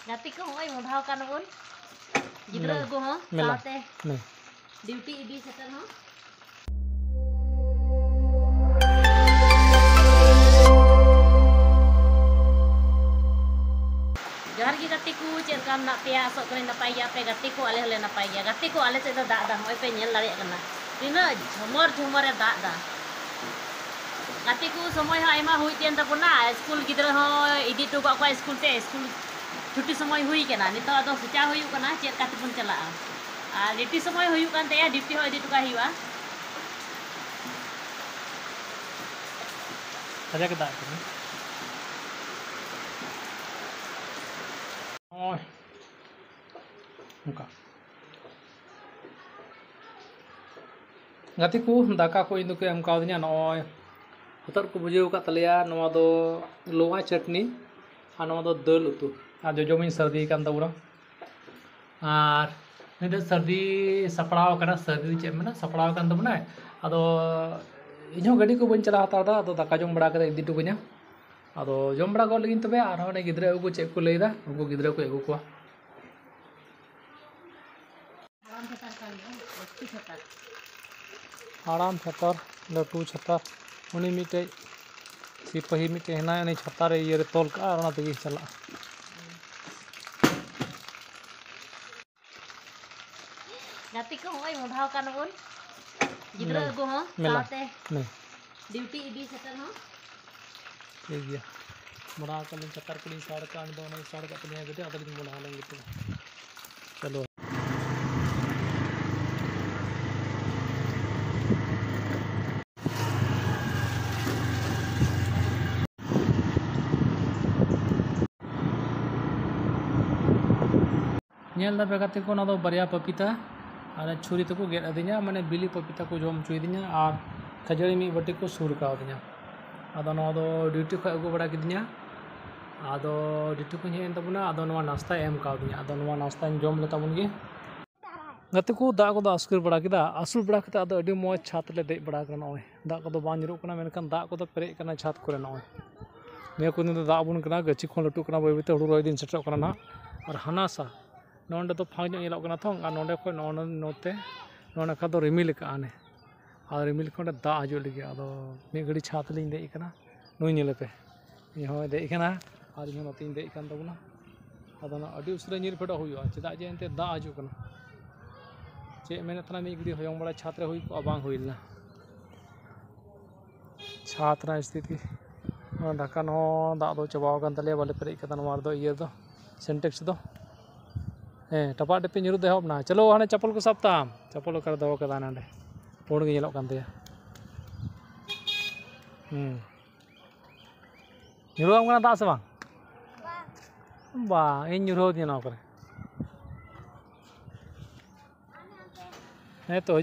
Gati ko hoy mudhaw ka noon. Gidra go ho saate. Duty idi setan ho. Johar gi gati ko cher kam nak pia asok kene napay ya pe gati ko ale hole napay ya. Gati ko ale se da da hoy pe nyel lari kana. Tina झमर e da da. Gati ko somoy ha aima hui tien tapuna school gidra ho idi to ko school te school छुट्टी समय हुई केना नितो आदो सुचा हुयु कना check काते बन चला आ ड्यूटी समय हुयु कान ते ड्यूटी हो इदी टुका हिवा आजा के दा ओय उनका गाती को दाका को इंदु के एम कावदिया नय उतर को बुझेउ का तलिया नवा दो लोवा चटनी आ नवा दो दाल उतु आज जोमिन सर्दी कान तबुरा आर निदे सर्दी सपड़ाव कना सर्दी चे मेना सपड़ाव कान तबुना आदो इño गाड़ी को बन चला हता आदो दाका जम बड़ा करे इदी टुगु냐 आदो जम बड़ा को लगिन तबे आर होने गिद्रा उगु चे को लेदा उगु गिद्रा को एगु को आराम छतर लटू छतर उनी मिटे सिपही मिटे हेना उनी छतर ये तोल का आरना तगी चला Gati ko hoy mudhaw ka noon. Gidra go ho saate. Duty idi setan ho. ठीक है बड़ा कल चक्कर कड़ी साड़ का दोनों साड़ का तलिया गए अदर दिन बुला लेंगे तो चलो नेल दा बेगाते को ना दो बरिया पपीता और छुरी तक गेट अदिया माने बिली पपीता को जम चुईदिया और खजड़ी मी बटी को सुर का अदिया आदो ना दो ड्यूटी को अगु बड़ा किदिया आदो ड्यूटी को हेन तबुना आदो नवा नाश्ता एम का अदिया आदो नवा नाश्ता जम लेता बुन गे गते को दा को आसुर बड़ा किदा आसुर बड़ा कते आदो अडी मो छात ले दे बड़ा कना ओय दा को दो बां जरुक कना मेनखान दा को दो पेरे कना छात करे ना ओय ने को ने दा बुन कना गची खो लटू कना बयबते हुडु रोय दिन सेटो कना ना और हनासा नोंडे तो फांग जो ना थों और नोंडे खो नोते नोंडे खा तो रिमिल का आने और रिमिल को दा हजू लगे अदो मी घड़ी छात लिंग दे इकना नुई नेले पे इन हो दे इकना और इन नोते दे इकन तबुना अदो ना अडी उसरे नीर फेडो हुयो चेदा जे एंते दा हजू कना चे मेने तना मी घड़ी होयंग बड़ा छात रे हुई को बांग हुइलना छात ना स्थिति ढाकन हो दा दो चबाव कान तले बाले पेरे कदन मार दो इयर दो सेंटेक्स दो टपा टपी nyuruh deh hobna चलो हाने चप्पल को सब ताम चप्पल कर दो कदा नांडे पोड़ गे येलोक कान तया nyuruh am kana दा से बा इन nyuruh दिया ना करे तो